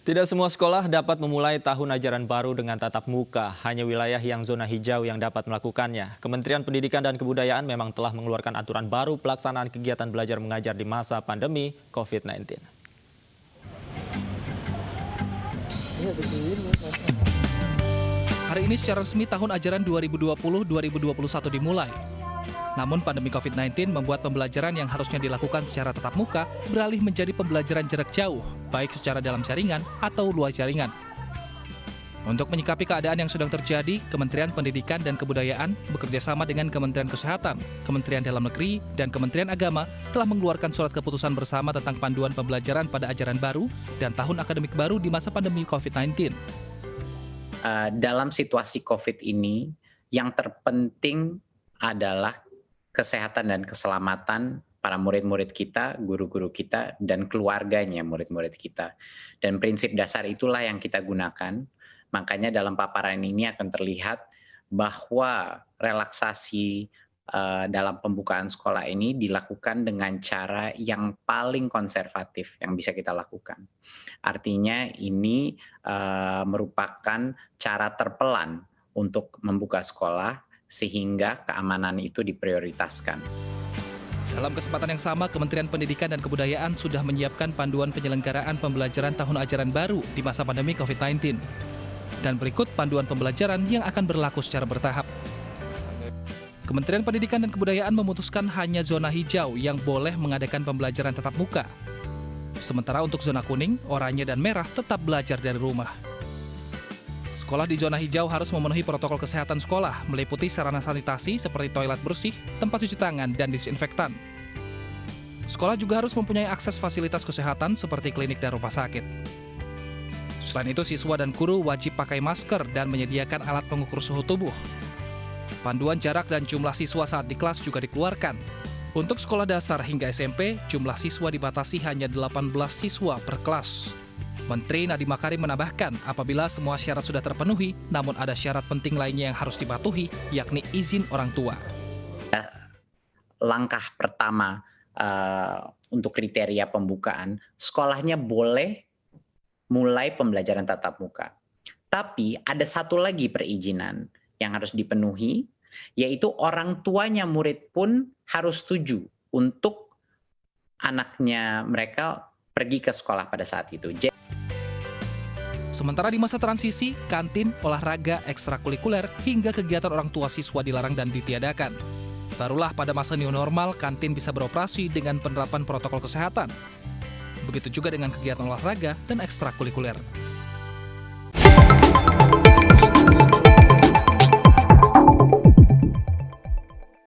Tidak semua sekolah dapat memulai tahun ajaran baru dengan tatap muka. Hanya wilayah yang zona hijau yang dapat melakukannya. Kementerian Pendidikan dan Kebudayaan memang telah mengeluarkan aturan baru pelaksanaan kegiatan belajar mengajar di masa pandemi COVID-19. Hari ini secara resmi tahun ajaran 2020-2021 dimulai. Namun pandemi COVID-19 membuat pembelajaran yang harusnya dilakukan secara tatap muka beralih menjadi pembelajaran jarak jauh, baik secara dalam jaringan atau luar jaringan. Untuk menyikapi keadaan yang sedang terjadi, Kementerian Pendidikan dan Kebudayaan bekerjasama dengan Kementerian Kesehatan, Kementerian Dalam Negeri, dan Kementerian Agama telah mengeluarkan surat keputusan bersama tentang panduan pembelajaran pada ajaran baru dan tahun akademik baru di masa pandemi COVID-19. Dalam situasi COVID ini, yang terpenting adalah kesehatan dan keselamatan para murid-murid kita, guru-guru kita, dan keluarganya murid-murid kita. Dan prinsip dasar itulah yang kita gunakan. Makanya dalam paparan ini akan terlihat bahwa relaksasi dalam pembukaan sekolah ini dilakukan dengan cara yang paling konservatif yang bisa kita lakukan. Artinya ini merupakan cara terpelan untuk membuka sekolah sehingga keamanan itu diprioritaskan. Dalam kesempatan yang sama, Kementerian Pendidikan dan Kebudayaan sudah menyiapkan panduan penyelenggaraan pembelajaran tahun ajaran baru di masa pandemi COVID-19. Dan berikut panduan pembelajaran yang akan berlaku secara bertahap. Kementerian Pendidikan dan Kebudayaan memutuskan hanya zona hijau yang boleh mengadakan pembelajaran tatap muka. Sementara untuk zona kuning, oranye, dan merah tetap belajar dari rumah. Sekolah di zona hijau harus memenuhi protokol kesehatan sekolah, meliputi sarana sanitasi seperti toilet bersih, tempat cuci tangan, dan disinfektan. Sekolah juga harus mempunyai akses fasilitas kesehatan seperti klinik dan rumah sakit. Selain itu, siswa dan guru wajib pakai masker dan menyediakan alat pengukur suhu tubuh. Panduan jarak dan jumlah siswa saat di kelas juga dikeluarkan. Untuk sekolah dasar hingga SMP, jumlah siswa dibatasi hanya 18 siswa per kelas. Menteri Nadiem Makarim menambahkan, apabila semua syarat sudah terpenuhi, namun ada syarat penting lainnya yang harus dipatuhi, yakni izin orang tua. Langkah pertama untuk kriteria pembukaan, sekolahnya boleh mulai pembelajaran tatap muka. Tapi ada satu lagi perizinan yang harus dipenuhi, yaitu orang tuanya murid pun harus setuju untuk anaknya mereka pergi ke sekolah pada saat itu. Sementara di masa transisi, kantin, olahraga, ekstrakurikuler, hingga kegiatan orang tua siswa dilarang dan ditiadakan. Barulah pada masa new normal, kantin bisa beroperasi dengan penerapan protokol kesehatan. Begitu juga dengan kegiatan olahraga dan ekstrakurikuler.